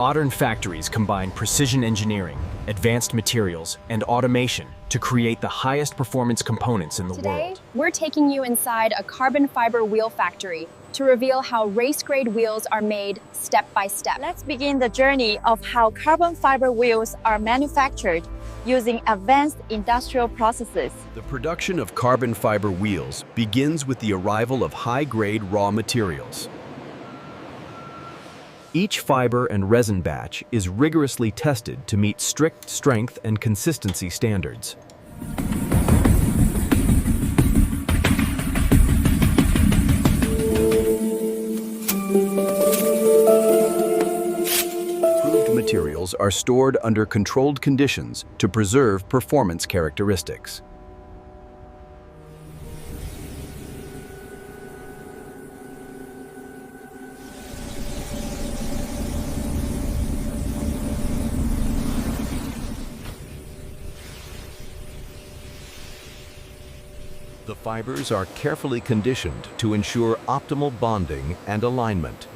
Modern factories combine precision engineering, advanced materials, and automation to create the highest performance components in the world. Today, we're taking you inside a carbon fiber wheel factory to reveal how race-grade wheels are made step by step. Let's begin the journey of how carbon fiber wheels are manufactured using advanced industrial processes. The production of carbon fiber wheels begins with the arrival of high-grade raw materials. Each fiber and resin batch is rigorously tested to meet strict strength and consistency standards. Approved materials are stored under controlled conditions to preserve performance characteristics. The fibers are carefully conditioned to ensure optimal bonding and alignment.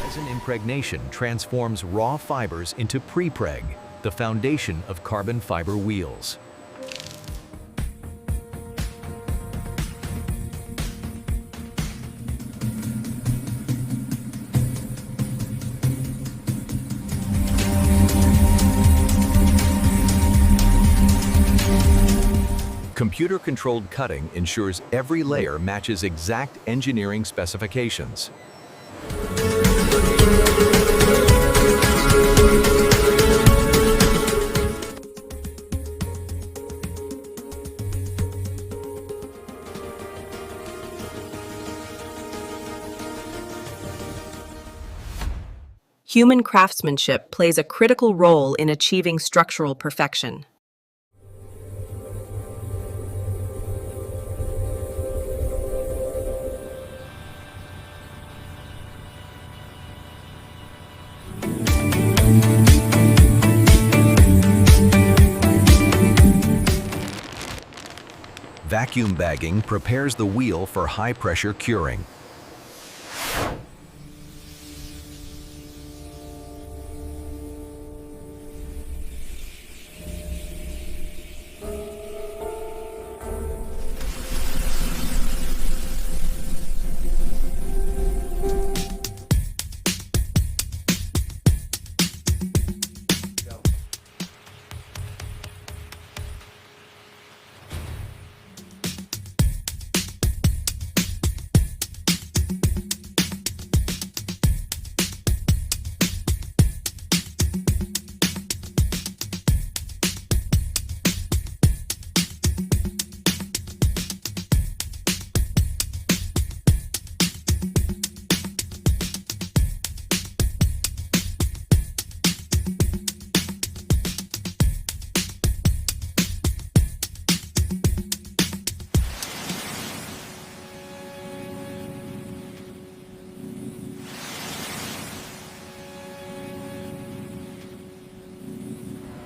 Resin impregnation transforms raw fibers into prepreg, the foundation of carbon fiber wheels. Computer-controlled cutting ensures every layer matches exact engineering specifications. Human craftsmanship plays a critical role in achieving structural perfection. Vacuum bagging prepares the wheel for high-pressure curing.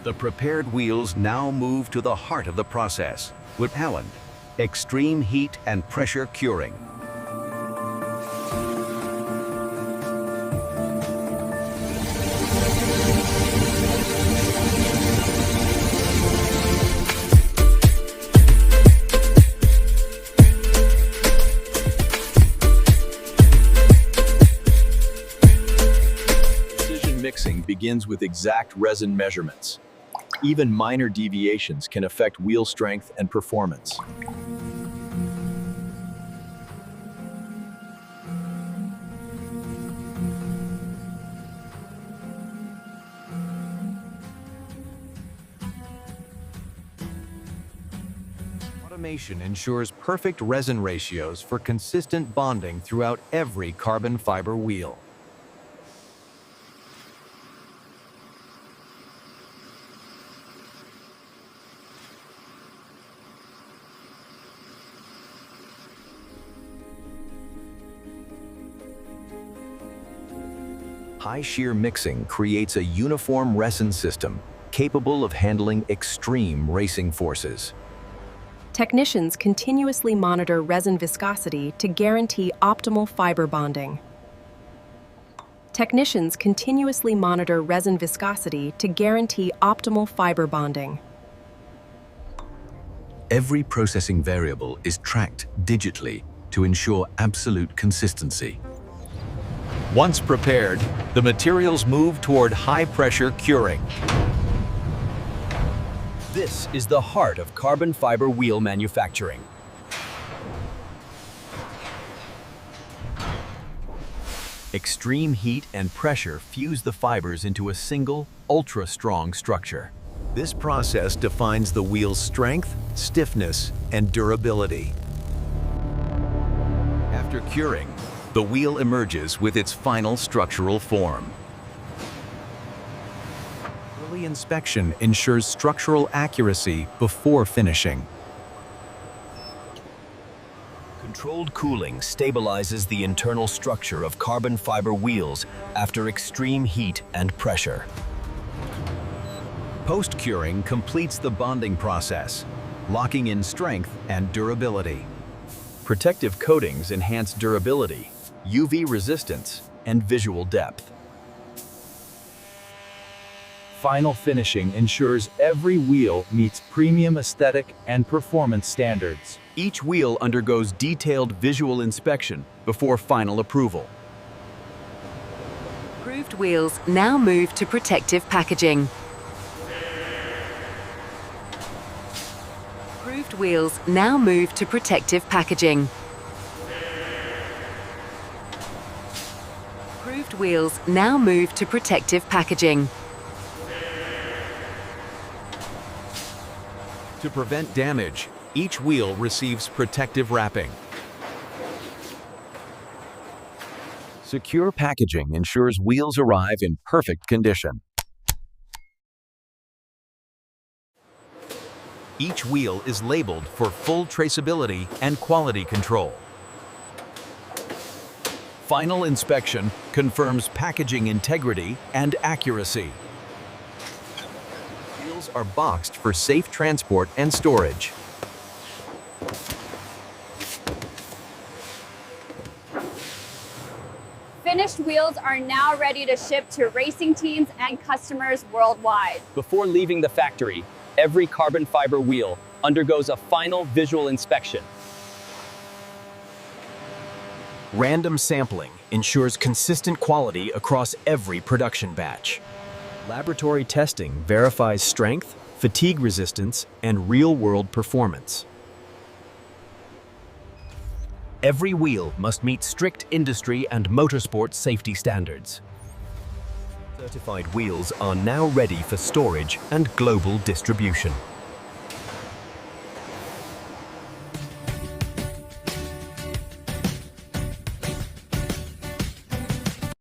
The prepared wheels now move to the heart of the process with talent, extreme heat and pressure curing. Precision mixing begins with exact resin measurements. Even minor deviations can affect wheel strength and performance. Automation ensures perfect resin ratios for consistent bonding throughout every carbon fiber wheel. High shear mixing creates a uniform resin system capable of handling extreme racing forces. Technicians continuously monitor resin viscosity to guarantee optimal fiber bonding. Technicians continuously monitor resin viscosity to guarantee optimal fiber bonding. Every processing variable is tracked digitally to ensure absolute consistency. Once prepared, the materials move toward high-pressure curing. This is the heart of carbon fiber wheel manufacturing. Extreme heat and pressure fuse the fibers into a single, ultra-strong structure. This process defines the wheel's strength, stiffness, and durability. After curing, the wheel emerges with its final structural form. Early inspection ensures structural accuracy before finishing. Controlled cooling stabilizes the internal structure of carbon fiber wheels after extreme heat and pressure. Post-curing completes the bonding process, locking in strength and durability. Protective coatings enhance durability, UV resistance, and visual depth. Final finishing ensures every wheel meets premium aesthetic and performance standards. Each wheel undergoes detailed visual inspection before final approval. Approved wheels now move to protective packaging. Approved wheels now move to protective packaging. Approved wheels now move to protective packaging. To prevent damage, each wheel receives protective wrapping. Secure packaging ensures wheels arrive in perfect condition. Each wheel is labeled for full traceability and quality control. Final inspection confirms packaging integrity and accuracy. Wheels are boxed for safe transport and storage. Finished wheels are now ready to ship to racing teams and customers worldwide. Before leaving the factory, every carbon fiber wheel undergoes a final visual inspection. Random sampling ensures consistent quality across every production batch. Laboratory testing verifies strength, fatigue resistance, and real-world performance. Every wheel must meet strict industry and motorsport safety standards. Certified wheels are now ready for storage and global distribution.